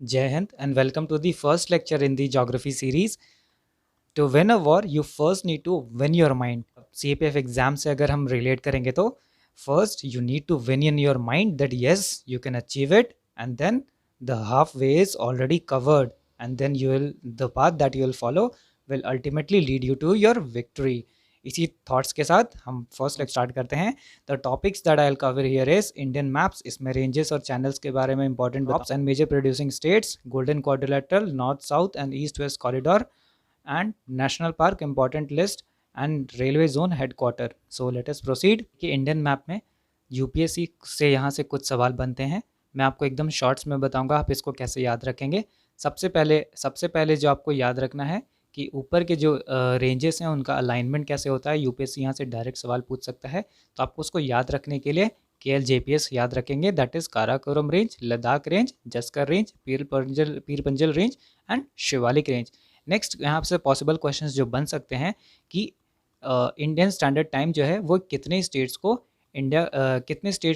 Jai Hind and welcome to the first lecture in the geography series. To win a war, you first need to win your mind. CAPF exam से अगर हम relate करेंगे तो first you need to win in your mind that yes you can achieve it, and then the halfway is already covered, and then the path that you will follow will ultimately lead you to your victory. इसी thoughts के साथ हम first lecture start करते हैं. The topics that I will cover here is Indian maps. इसमें ranges और channels के बारे में important tops and major producing states, golden quadrilateral, north south and east west corridor and national park important list and railway zone headquarter. So let us proceed. कि Indian map में UPSC से यहाँ से कुछ सवाल बनते हैं. मैं आपको एकदम शॉर्ट्स में बताऊंगा आप इसको कैसे याद रखेंगे. सबसे पहले जो आपको याद रखना है कि ऊपर के जो रेंजेस हैं उनका अलाइनमेंट कैसे होता है. यूपीएससी यहाँ से डायरेक्ट सवाल पूछ सकता है, तो आपको उसको याद रखने के लिए KLJPS याद रखेंगे. That is Karakoram range, Ladakh range, Zaskar range, Pir Panjal range and Shivalik range. Next यहाँ से पॉसिबल क्वेश्चंस जो बन सकते हैं कि इंडियन स्टैंडर्ड टाइम जो है वो कितने स्टेट्स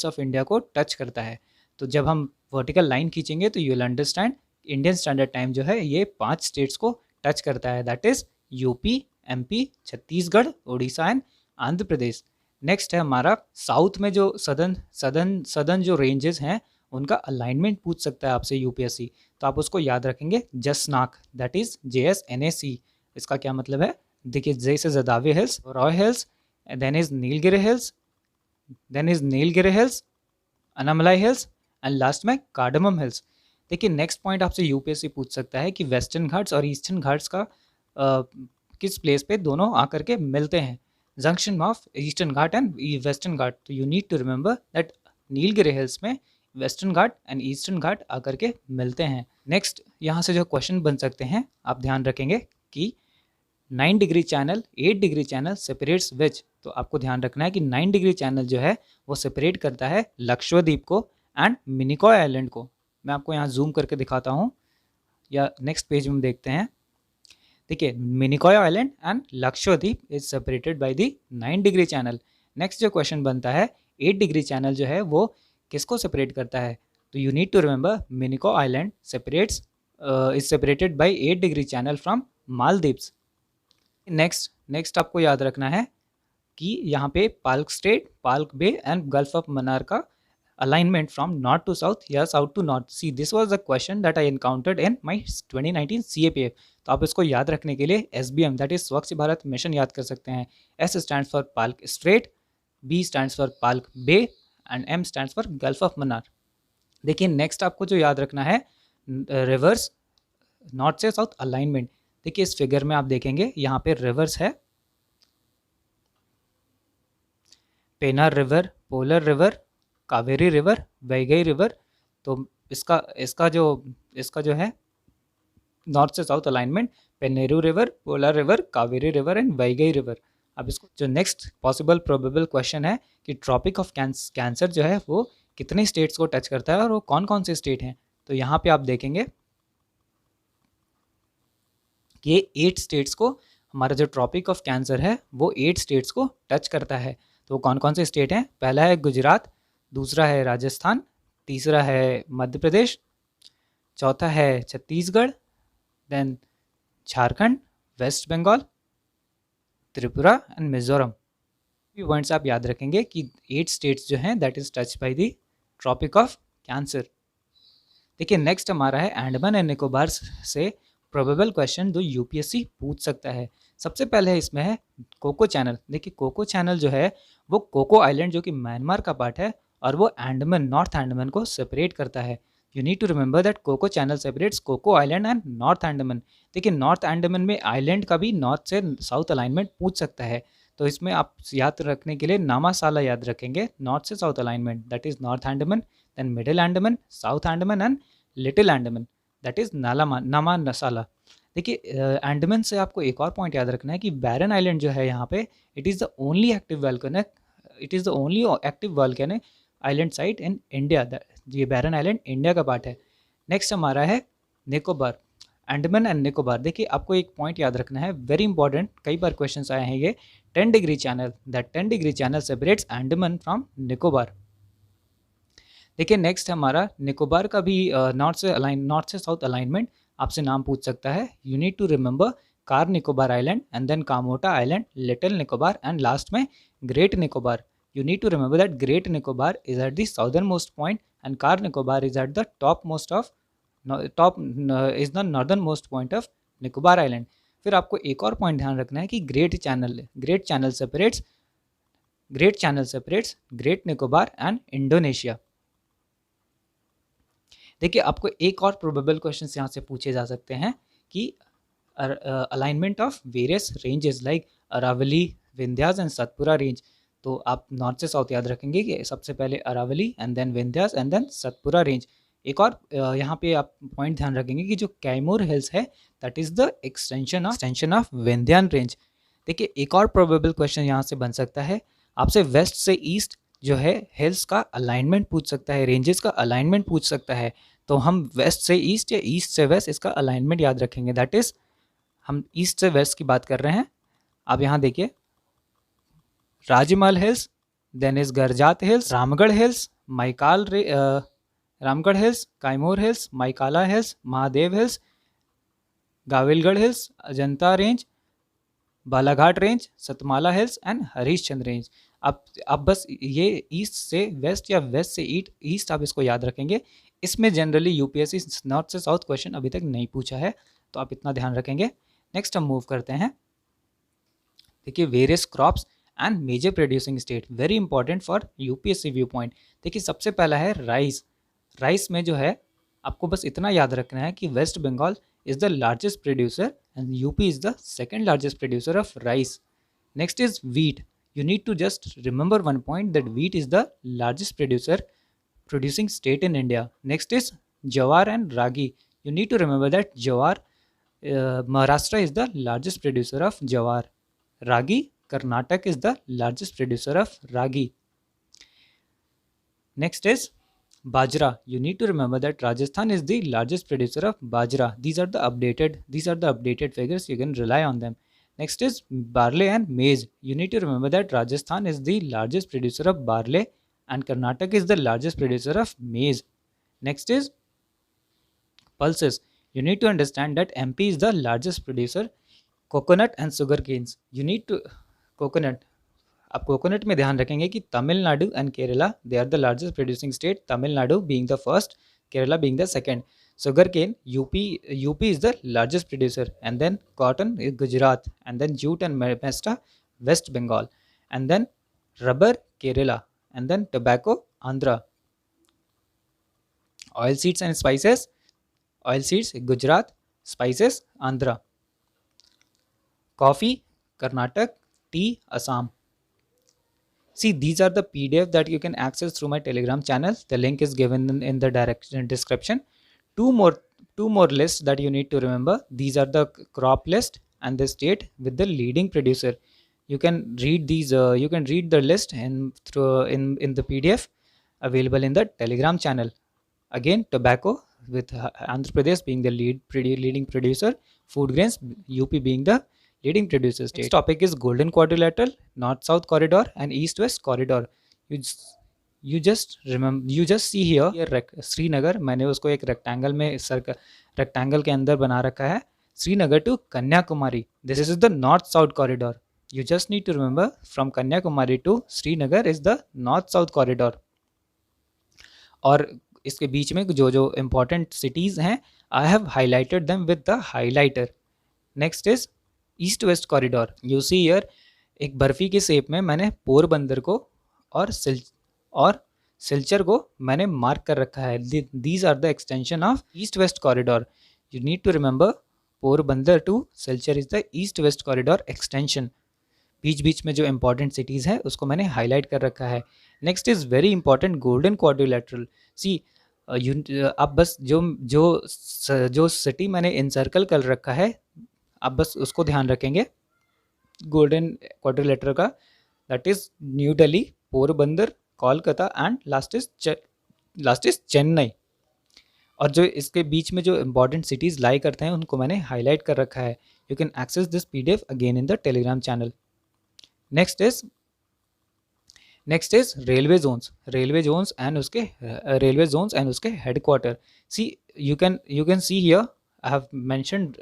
ऑफ इंडिया को टच करता है. तो जब हम वर्टिकल लाइन खींचेंगे तो you will understand Indian standard time जो है ये 5 स्टेट्स को टच करता है. That is UP, MP, Chhattisgarh, Orissa and Andhra Pradesh. Next है हमारा साउथ में जो सदर्न जो रेंजेस हैं उनका अलाइनमेंट पूछ सकता है आपसे यूपीएससी. तो आप उसको याद रखेंगे जसनाक, दैट इज़ JSNAC. इसका क्या मतलब है? देखिए, जे से जदावी हिल्स, रॉय hills, then is Nilgiri hills, Anamalai hills and last में कार्डमम हिल्स. देखिए, नेक्स्ट पॉइंट आपसे यूपीएससी पूछ सकता है कि वेस्टर्न घाट्स और ईस्टर्न घाट्स का किस प्लेस पे दोनों आकर के मिलते हैं. Junction of eastern ghat and western ghat. तो you need to remember that Nilgiri hills में western ghat and eastern ghat आकर के मिलते हैं. नेक्स्ट यहाँ से जो क्वेश्चन बन सकते हैं आप ध्यान रखेंगे कि 9 degree channel, 8 degree channel separates which. तो आपको ध्यान रखना है कि 9 डिग्री चैनल जो है वो सेपरेट करता है लक्षद्वीप को एंड मिनिकॉय आइलैंड को. मैं आपको यहाँ जूम करके दिखाता हूँ, या नेक्स्ट पेज में देखते हैं. देखिए, Minicoy island and Lakshadweep is separated by the 9 degree channel. Next जो क्वेश्चन बनता है 8 डिग्री चैनल जो है वो किसको सेपरेट करता है. तो you need to remember Minicoy island is separated by 8 degree channel from Maldives. Next आपको याद रखना है कि यहाँ पे Palk strait, Palk bay and gulf of Mannar का alignment from north to south या south to north. See, this was a question that I encountered in my 2019 CAPF. तो आप इसको याद रखने के लिए SBM that is स्वच्छ भारत मिशन याद कर सकते हैं. S stands for Palk Strait, B stands for Palk Bay and M stands for Gulf of Mannar. देखिए, नेक्स्ट आपको जो याद रखना है रिवर्स नॉर्थ से साउथ अलाइनमेंट. देखिए, इस फिगर में आप देखेंगे यहाँ पे रिवर्स है, Penner river, Palar river, Kaveri river, Vaigai river. तो इसका जो है नॉर्थ से south alignment Penneru river, Palar river, Kaveri river and Vaigai river. अब इसको जो नेक्स्ट पॉसिबल प्रोबेबल क्वेश्चन है कि ट्रॉपिक ऑफ कैंसर जो है वो कितने स्टेट्स को टच करता है और वो कौन कौन से स्टेट हैं. तो यहाँ पे आप देखेंगे कि ये 8 स्टेट्स को, हमारा जो ट्रॉपिक ऑफ कैंसर है वो 8 स्टेट्स को टच करता है. तो कौन कौन से स्टेट हैं? पहला है गुजरात, दूसरा है राजस्थान, तीसरा है मध्य प्रदेश, चौथा है Chhattisgarh, then Jharkhand, west Bengal, Tripura and Mizoram. Points आप याद रखेंगे कि 8 स्टेट्स जो हैं that is touch by the tropic of cancer. देखिए, नेक्स्ट हमारा है अंडमान एंड निकोबार से प्रोबेबल क्वेश्चन जो यूपीएससी पूछ सकता है. सबसे पहले इसमें है कोको चैनल. देखिए, कोको चैनल जो है वो कोको आइलैंड जो कि म्यांमार का पार्ट है और वो अंडमान, नॉर्थ अंडमान को सेपरेट करता है. You need to remember that Coco channel separates Coco island and north Andaman. देखिए, नॉर्थ अंडमान में आइलैंड का भी नॉर्थ से साउथ अलाइनमेंट पूछ सकता है. तो इसमें आप याद रखने के लिए नामासाला याद रखेंगे, नॉर्थ से south alignment, that is north Andaman, then middle Andaman, south Andaman and little Andaman, that is नामा नसाला. देखिए, अंडमान से आपको एक और पॉइंट याद रखना है कि बैरन आइलैंड जो है यहाँ पे it is the only active volcanic island site in India. ये बैरन आइलैंड इंडिया का पार्ट है. नेक्स्ट हमारा है निकोबार, अंडमान एंड निकोबार. देखिए, आपको एक पॉइंट याद रखना है, वेरी इंपॉर्टेंट, कई बार क्वेश्चन आए हैं ये. 10 degree channel, that 10 degree channel separates Andaman from Nicobar. देखिए नेक्स्ट हमारा निकोबार का भी नॉर्थ से साउथ अलाइनमेंट आपसे नाम पूछ सकता है। You need to remember Car Nicobar island and then Camorta island, little Nicobar and last में great Nicobar. You need to remember that Great Nicobar is at the southernmost point and Car Nicobar is at the is the northernmost point of Nicobar Island. फिर आपको एक और point ध्यान रखना है कि great channel separates great Nicobar and Indonesia. देखिए आपको एक और प्रोबेबल क्वेश्चन यहाँ से पूछे जा सकते हैं कि alignment of various ranges like Aravalli, Vindhyas and Satpura range. तो आप नॉर्थ से साउथ याद रखेंगे कि सबसे पहले Aravalli and then Vindhyas and then Satpura range. एक और यहाँ पे आप पॉइंट ध्यान रखेंगे कि जो कैमूर हिल्स है that is the extension of Vindhyan range. देखिए एक और प्रोबेबल क्वेश्चन यहाँ से बन सकता है, आपसे वेस्ट से ईस्ट जो है हिल्स का अलाइनमेंट पूछ सकता है, रेंजेस का अलाइनमेंट पूछ सकता है। तो हम वेस्ट से ईस्ट या ईस्ट से वेस्ट इसका अलाइनमेंट याद रखेंगे, दैट इज हम ईस्ट से वेस्ट की बात कर रहे हैं। अब यहाँ देखिए Rajmahal hills, then is Garjat hills, Ramgarh hills, Ramgarh hills, Kaimur hills, Maikala hills, Mahadev hills, Gawilgarh hills, Ajanta range, Balaghat range, Satmala hills and Harishchandra range. अब बस ये ईस्ट से वेस्ट या वेस्ट से ईस्ट आप इसको याद रखेंगे। इसमें जनरली यूपीएससी नॉर्थ से साउथ क्वेश्चन अभी तक नहीं पूछा है, तो आप इतना ध्यान रखेंगे। नेक्स्ट हम मूव करते हैं। देखिए various crops and major producing state, very important for UPSC view point. देखिए सबसे पहला है राइस। राइस में जो है आपको बस इतना याद रखना है कि west Bengal is the largest producer and UP is the second largest producer of rice. Next is wheat. You need to just remember one point that wheat is the largest producing state in India. Next is jawar and ragi. You need to remember that Maharashtra is the largest producer of jawar. Ragi, Karnataka is the largest producer of ragi. Next is Bajra. You need to remember that Rajasthan is the largest producer of Bajra. These are the updated figures. You can rely on them. Next is barley and maize. You need to remember that Rajasthan is the largest producer of barley and Karnataka is the largest producer of maize. Next is pulses. You need to understand that MP is the largest producer coconut and sugar canes. You need to coconut. आप coconut में ध्यान रखेंगे कि Tamil Nadu and Kerala they are the largest producing state, Tamil Nadu being the first, Kerala being the second. Sugar cane UP is the largest producer and then cotton is Gujarat and then jute and mesta West Bengal and then rubber Kerala and then tobacco Andhra. Oil seeds and spices, oil seeds Gujarat, spices Andhra. Coffee Karnataka, tea Assam. See, these are the PDF that you can access through my Telegram channel. The link is given in the description. Two more lists that you need to remember. These are the crop list and the state with the leading producer. You can read these. You can read the list in the PDF available in the Telegram channel. Again, tobacco with Andhra Pradesh being the leading producer, food grains UP being the leading producer state. Next topic is golden quadrilateral, north-south corridor and east-west corridor. You just see here Srinagar, मैंने उसको एक rectangle के अंदर बना रखा है, Srinagar to Kanyakumari. This is the north-south corridor. You just need to remember from Kanyakumari to Srinagar is the north-south corridor. और इसके बीच में जो important cities हैं, I have highlighted them with the highlighter. Next is east west corridor. You see here एक बर्फ़ी के shape में मैंने पोरबंदर को और सिलचर को मैंने मार्क कर रखा है. These are the extension of east west corridor. You need to remember Porbandar to Silchar is the east west corridor extension. बीच बीच में जो इंपॉर्टेंट सिटीज़ हैं उसको मैंने हाईलाइट कर रखा है. Next is very important golden quadrilateral. See आप बस जो सिटी मैंने इनसर्कल कर रखा है आप बस उसको ध्यान रखेंगे गोल्डन क्वाड्रिलेटरल का. That is new Delhi, Porbandar, Kolkata and last is Chennai. और जो इसके बीच में जो इंपॉर्टेंट सिटीज़ लाई करते हैं उनको मैंने हाईलाइट कर रखा है. You can access this PDF again in the Telegram channel. Next next is railway zones, railway zones and उसके headquarter. See you can see here I have mentioned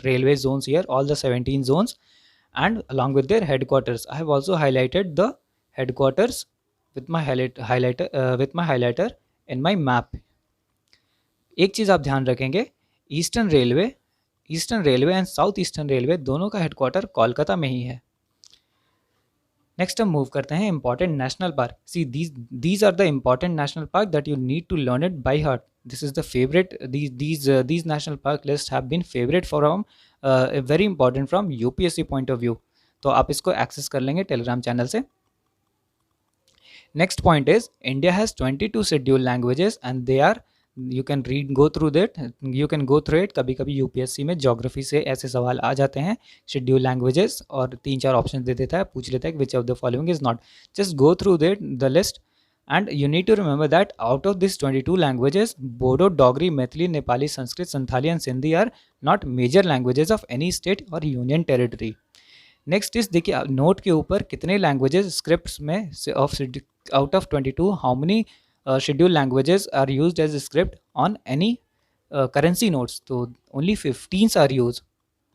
railway zones here, all the 17 zones, and along with their headquarters. I have also highlighted the headquarters with my highlighter in my map. एक चीज़ आप ध्यान रखेंगे, eastern railway and south eastern railway दोनों का headquarter Kolkata में ही है. Next हम move करते हैं important national park. See these are the important national park that you need to learn it by heart. This is the favourite, these national park lists have been favorite from very important from UPSC point of view. तो आप इसको access कर लेंगे Telegram channel से. Next point is India has 22 scheduled languages and they are, you can go through it. कभी कभी UPSC में geography से ऐसे सवाल आ जाते हैं, शेड्यूल लैंग्वेजेस, और 3-4 ऑप्शन दे देता है, पूछ लेता है which of the following is not. Just go through the list and you need to remember that out of these 22 languages, Bodo, Dogri, Maithili, Nepali, Sanskrit, Santhali and Sindhi are not major languages of any state or union territory. Next is देखिए note के ऊपर कितने languages scripts में out of 22 how many schedule languages are used as script on any currency notes. तो only 15 are use.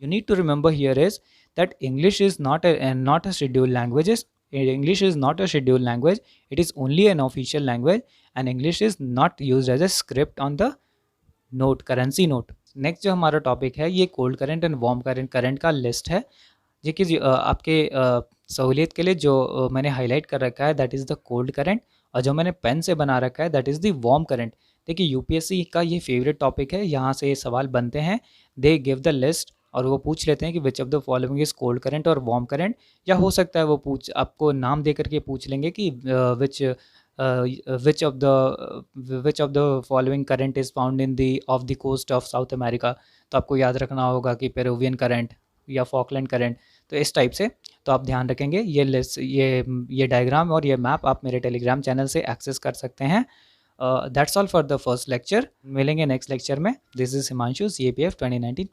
You need to remember here is that English is not a scheduled languages. English is not a scheduled language. It is only an official language, and English is not used as a script on the note, currency note. Next जो हमारा topic है ये cold current and warm current का list है, जो कि आपके सहूलियत के लिए जो मैंने हाईलाइट कर रखा है that is the cold current, और जो मैंने पेन से बना रखा है that is the warm current. देखिए यूपीएससी का ये फेवरेट टॉपिक है, यहाँ से ये सवाल बनते हैं. दे गिव द लिस्ट और वो पूछ लेते हैं कि which of the following is cold current और वार्म करंट, या हो सकता है वो आपको नाम दे करके पूछ लेंगे कि which of the following current is found in the off the coast of South America. तो आपको याद रखना होगा कि पेरुवियन करंट या फॉकलैंड करंट. तो इस टाइप से तो आप ध्यान रखेंगे. ये लिस्ट, ये डायग्राम और ये मैप आप मेरे टेलीग्राम चैनल से एक्सेस कर सकते हैं. That's all for the first lecture. मिलेंगे नेक्स्ट लेक्चर में. This is Himanshu, CAPF 2019.